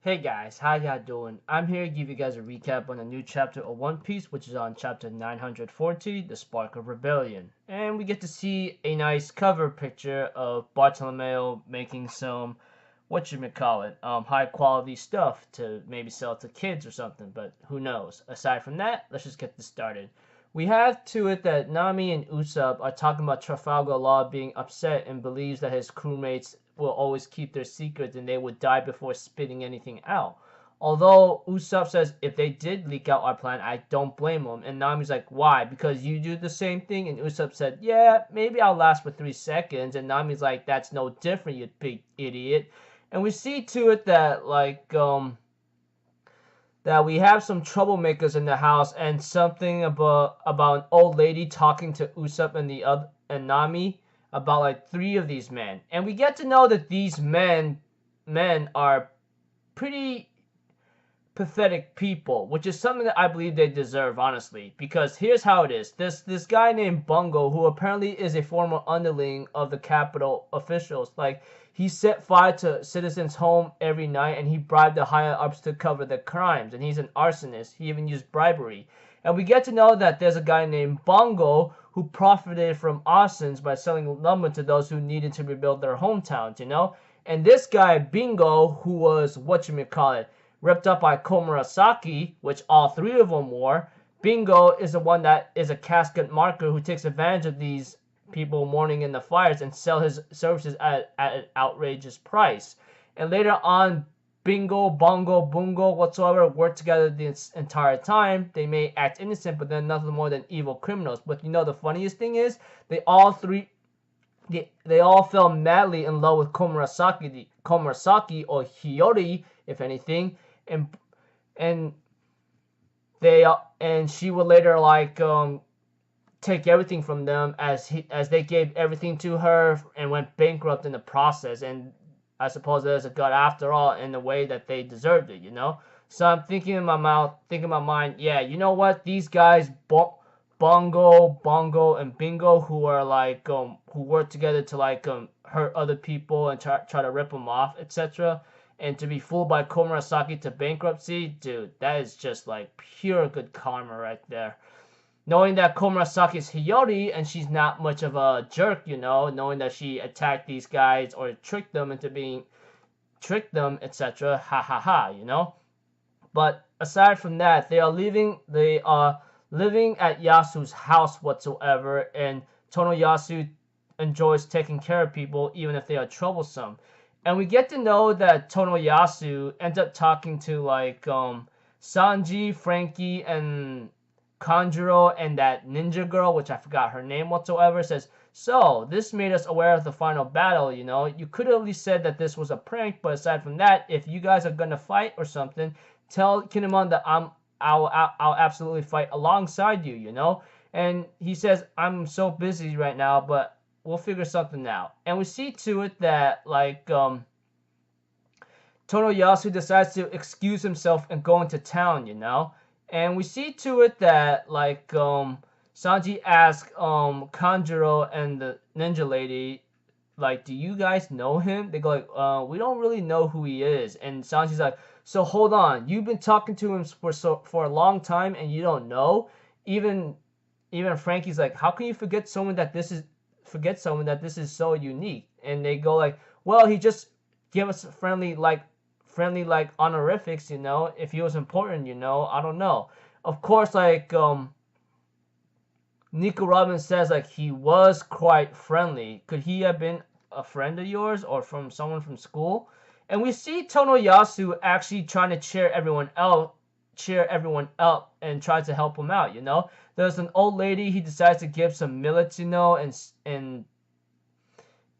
Hey guys, how y'all doing? I'm here to give you guys a recap on a new chapter of One Piece, which is on chapter 940, The Spark of Rebellion. And we get to see a nice cover picture of Bartolomeo making some, high quality stuff to maybe sell to kids or something, but who knows. Aside from that, let's just get this started. We have to it that Nami and Usopp are talking about Trafalgar Law being upset and believes that his crewmates will always keep their secrets and they would die before spitting anything out. Although Usopp says if they did leak out our plan, I don't blame them. And Nami's like, why? Because you do the same thing? And Usopp said, yeah, maybe I'll last for 3 seconds. And Nami's like, that's no different, you big idiot. And we see to it that, that we have some troublemakers in the house and something about an old lady talking to Usopp and Nami about like 3 of these men. And we get to know that these men are pretty pathetic people, which is something that I believe they deserve, honestly. Because here's how it is. This guy named Bungo, who apparently is a former underling of the capital officials, like, he set fire to citizens' home every night, and he bribed the higher-ups to cover their crimes. And he's an arsonist. He even used bribery. And we get to know that there's a guy named Bongo who profited from arsons by selling lumber to those who needed to rebuild their hometowns, you know? And this guy, Bingo, who was, ripped up by Komurasaki, which all 3 of them wore. Bingo is the one that is a casket marker who takes advantage of these people mourning in the fires and sell his services at an outrageous price. And later on, Bingo, Bongo, Bungo, whatsoever work together the entire time. They may act innocent, but they're nothing more than evil criminals. But you know the funniest thing is, they all fell madly in love with Komurasaki or Hiyori, if anything, and she would later take everything from them as they gave everything to her and went bankrupt in the process. And I suppose there's a God after all in the way that they deserved it, you know. So I'm thinking in my mind, yeah, you know what? These guys, Bongo, and Bingo, who are who work together to hurt other people and try to rip them off, etc. And to be fooled by Komurasaki to bankruptcy, dude, that is just like pure good karma right there. Knowing that Komurasaki is Hiyori and she's not much of a jerk, you know, knowing that she attacked these guys or tricked them, etc. Ha ha ha, you know. But aside from that, they are living at Yasu's house whatsoever, and Tonoyasu enjoys taking care of people even if they are troublesome. And we get to know that Tonoyasu ends up talking to Sanji, Frankie, and Kanjuro, and that ninja girl, which I forgot her name whatsoever, says, so, this made us aware of the final battle, you know. You could have at least said that this was a prank, but aside from that, if you guys are gonna fight or something, tell Kinemon that I'll absolutely fight alongside you, you know. And he says, I'm so busy right now, but we'll figure something out. And we see to it that, Tonoyasu decides to excuse himself and go into town, you know. And we see to it that, Sanji asks Kanjuro and the ninja lady, do you guys know him? They go we don't really know who he is. And Sanji's like, so hold on, you've been talking to him for a long time and you don't know? Even Frankie's like, how can you forget someone that this is so unique? And they go well, he just gave us friendly honorifics, you know, if he was important, you know, I don't know. Of course, Nico Robin says, he was quite friendly. Could he have been a friend of yours or from someone from school? And we see Tonoyasu actually trying to cheer everyone up and try to help him out, you know. There's an old lady he decides to give some millets, you know, and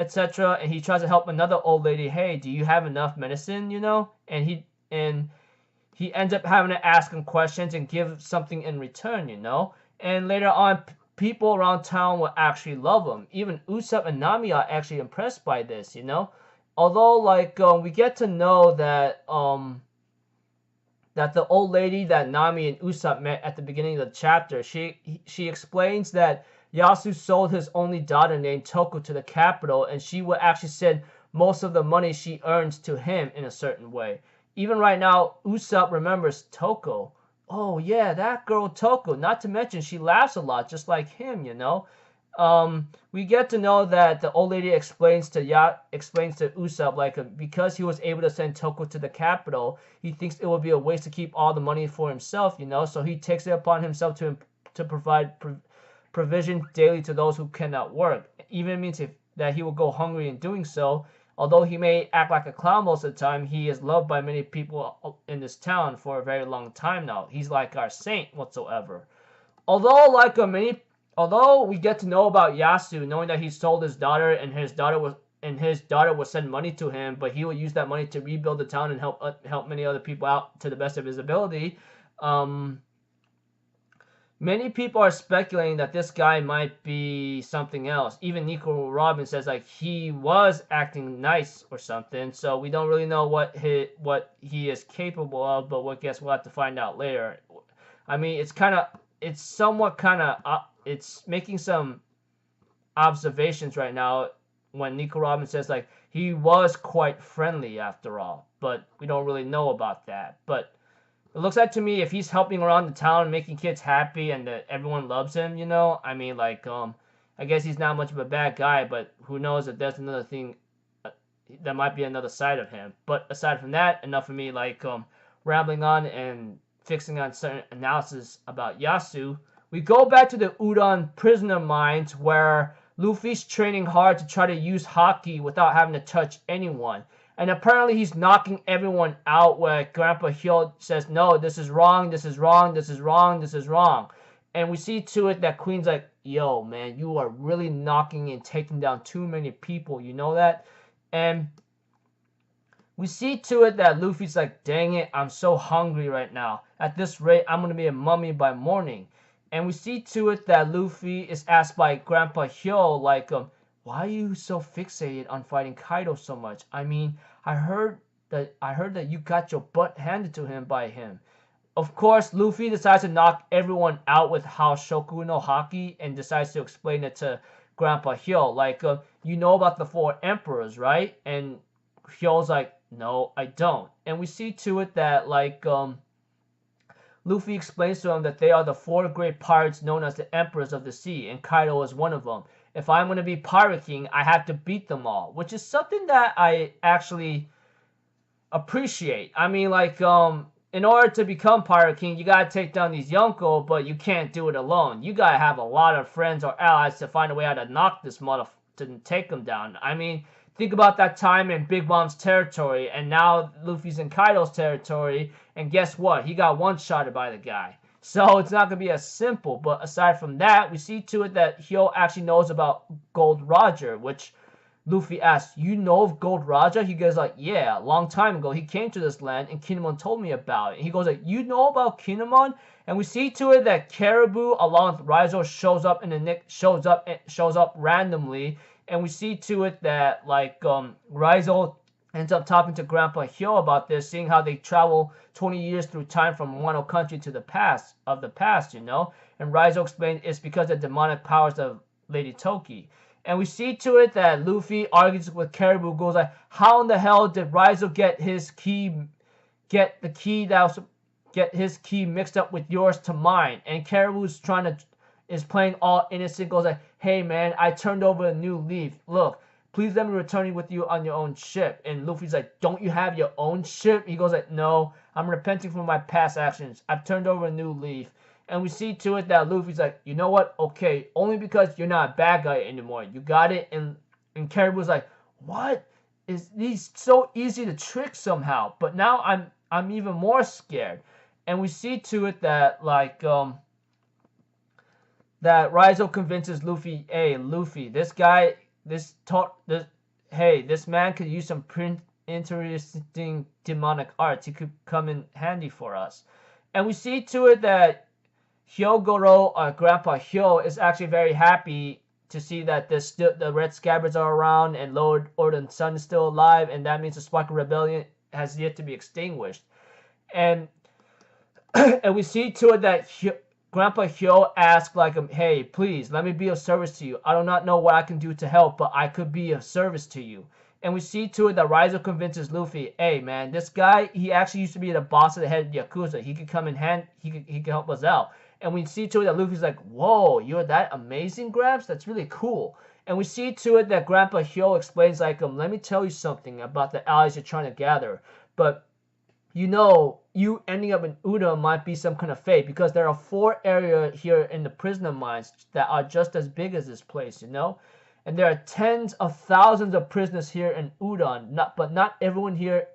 etc. And he tries to help another old lady. Hey, do you have enough medicine? You know, and he ends up having to ask him questions and give something in return. You know, and later on, people around town will actually love him. Even Usopp and Nami are actually impressed by this. You know, although we get to know that that the old lady that Nami and Usopp met at the beginning of the chapter, she explains that Yasu sold his only daughter named Toko to the capital, and she would actually send most of the money she earns to him in a certain way. even right now, Usopp remembers Toko. Oh yeah, that girl Toko. Not to mention she laughs a lot, just like him. We get to know that the old lady explains to Usopp because he was able to send Toko to the capital, he thinks it would be a waste to keep all the money for himself. So he takes it upon himself to provide provision daily to those who cannot work. Even means that he will go hungry in doing so. Although he may act like a clown most of the time, he is loved by many people in this town for a very long time now. He's like our saint whatsoever. Although we get to know about Yasu, knowing that he sold his daughter and his daughter will send money to him, but he will use that money to rebuild the town and help many other people out to the best of his ability. Many people are speculating that this guy might be something else. Even Nico Robin says he was acting nice or something. So we don't really know what he is capable of, but I guess we'll have to find out later. I mean, it's making some observations right now when Nico Robin says he was quite friendly after all, but we don't really know about that. But it looks like to me if he's helping around the town, making kids happy, and that everyone loves him, I mean, I guess he's not much of a bad guy, but who knows if there's another thing, that might be another side of him. But aside from that, enough of me rambling on and fixing on certain analysis about Yasu. We go back to the Udon prisoner mines where Luffy's training hard to try to use haki without having to touch anyone. And apparently he's knocking everyone out where Grandpa Hill says, no, this is wrong, this is wrong, this is wrong, this is wrong. And we see to it that Queen's like, yo, man, you are really knocking and taking down too many people. You know that? And we see to it that Luffy's like, dang it, I'm so hungry right now. At this rate, I'm going to be a mummy by morning. And we see to it that Luffy is asked by Grandpa Hill, why are you so fixated on fighting Kaido so much? I mean, I heard that you got your butt handed to him by him. Of course, Luffy decides to knock everyone out with Haoshoku no Haki and decides to explain it to Grandpa Hill. You know about the 4 emperors, right? And Hill's like, no, I don't. And we see to it that Luffy explains to him that they are the 4 great pirates known as the Emperors of the Sea, and Kaido is one of them. If I'm going to be Pirate King, I have to beat them all, which is something that I actually appreciate. I mean, in order to become Pirate King, you gotta take down these Yonko, but you can't do it alone. You gotta have a lot of friends or allies to find a way how to knock this to take them down. I mean, think about that time in Big Mom's territory, and now Luffy's in Kaido's territory, and guess what? He got one-shotted by the guy. So it's not going to be as simple. But aside from that, we see to it that Hyo actually knows about Gold Roger, which Luffy asks, you know of Gold Roger? He goes yeah, a long time ago. He came to this land and Kinemon told me about it. And he goes you know about Kinemon? And we see to it that Caribou along with Raizo shows up randomly. And we see to it that Raizo ends up talking to Grandpa Hyo about this, seeing how they travel 20 years through time from Wano country to the past. And Raizo explained it's because of the demonic powers of Lady Toki. And we see to it that Luffy argues with Caribou, goes how in the hell did Raizo get his key mixed up with yours to mine? And Caribou's is playing all innocent, goes hey man, I turned over a new leaf. Look, please let me return with you on your own ship. And Luffy's don't you have your own ship? He goes no, I'm repenting for my past actions. I've turned over a new leaf. And we see to it that Luffy's you know what? Okay, only because you're not a bad guy anymore. You got it? And Caribou's what? He's so easy to trick somehow. But now I'm even more scared. And we see to it that that Raizo convinces Luffy, hey Luffy, this man could use some interesting demonic arts. He could come in handy for us. And we see to it that Hyogoro, Grandpa Hyo, is actually very happy to see that the Red Scabbards are around and Lord Orden's son is still alive, and that means the Spark of Rebellion has yet to be extinguished. And and we see to it that Grandpa Hyo asks hey, please let me be of service to you. I do not know what I can do to help, but I could be of service to you. And we see to it that Raizo convinces Luffy, hey man, this guy, he actually used to be the boss of the head of Yakuza. He could come in hand, he could help us out. And we see to it that Luffy's like, whoa, you're that amazing, Gramps? That's really cool. And we see to it that Grandpa Hyo explains like, let me tell you something about the allies you're trying to gather. But you know, you ending up in Uda might be some kind of fate, because there are 4 areas here in the prisoner mines that are just as big as this place, you know? And there are tens of thousands of prisoners here in Udon, but not everyone here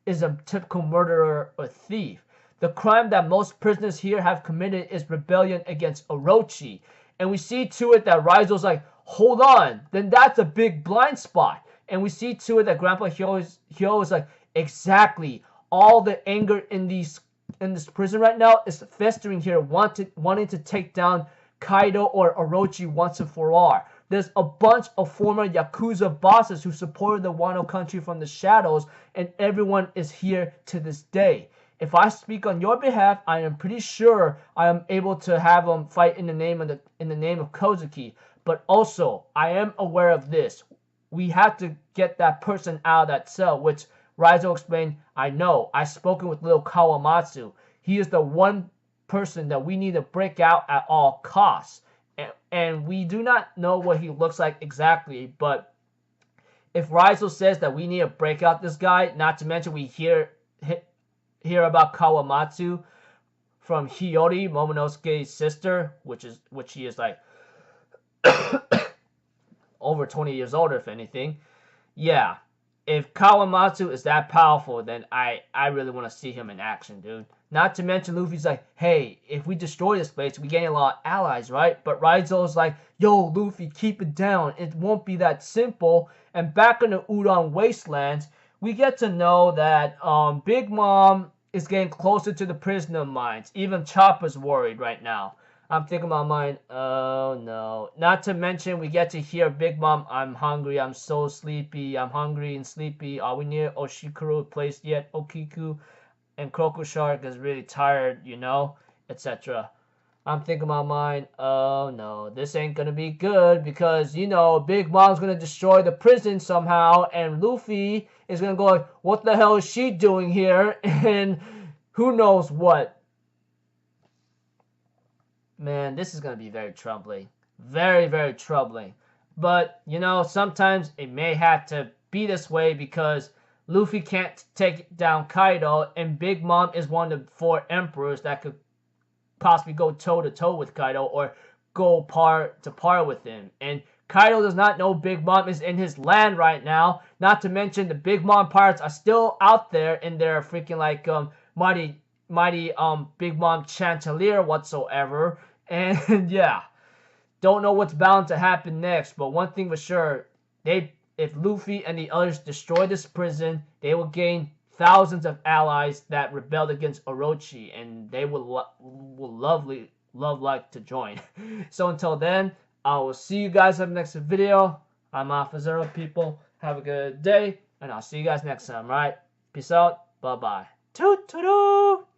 is a typical murderer or thief. The crime that most prisoners here have committed is rebellion against Orochi. And we see to it that Raizo's like, hold on, then that's a big blind spot. And we see to it that Grandpa Hyo is like, exactly. All the anger in this prison right now is festering here, wanting to take down Kaido or Orochi once and for all. There's a bunch of former Yakuza bosses who supported the Wano country from the shadows, and everyone is here to this day. If I speak on your behalf, I am pretty sure I am able to have them fight in the name of Kozuki. But also, I am aware of this. We have to get that person out of that cell, which Raizo explained, I know. I've spoken with little Kawamatsu. He is the one person that we need to break out at all costs. And we do not know what he looks like exactly, but if Raizo says that we need to break out this guy, not to mention we hear about Kawamatsu from Hiyori, Momonosuke's sister, which she is like over 20 years older, if anything. Yeah, if Kawamatsu is that powerful, then I really want to see him in action, dude. Not to mention Luffy's like, hey, if we destroy this place, we gain a lot of allies, right? But Raizo's like, yo, Luffy, keep it down. It won't be that simple. And back in the Udon Wastelands, we get to know that Big Mom is getting closer to the prisoner mines. Even Chopper's worried right now. I'm thinking about mine. Oh no. Not to mention we get to hear Big Mom, I'm hungry, I'm so sleepy, I'm hungry and sleepy. Are we near Oshikuru place yet? Okiku and Croco Shark is really tired, you know, etc. I'm thinking about mine. Oh no, this ain't gonna be good, because you know Big Mom's gonna destroy the prison somehow, and Luffy is gonna go like, what the hell is she doing here? And who knows what. Man, this is gonna be very troubling. Very, very troubling. But, you know, sometimes it may have to be this way, because Luffy can't take down Kaido, and Big Mom is one of the 4 emperors that could possibly go toe-to-toe with Kaido or go par with him. And Kaido does not know Big Mom is in his land right now. Not to mention the Big Mom pirates are still out there in their freaking like mighty Big Mom Chanticleer whatsoever. And yeah, don't know what's bound to happen next. But one thing for sure, if Luffy and the others destroy this prison, they will gain thousands of allies that rebelled against Orochi, and they will love to join. So until then, I will see you guys in the next video. I'm Alpha Zero, people. Have a good day, and I'll see you guys next time, right? Peace out. Bye-bye. Toot-toot-toot!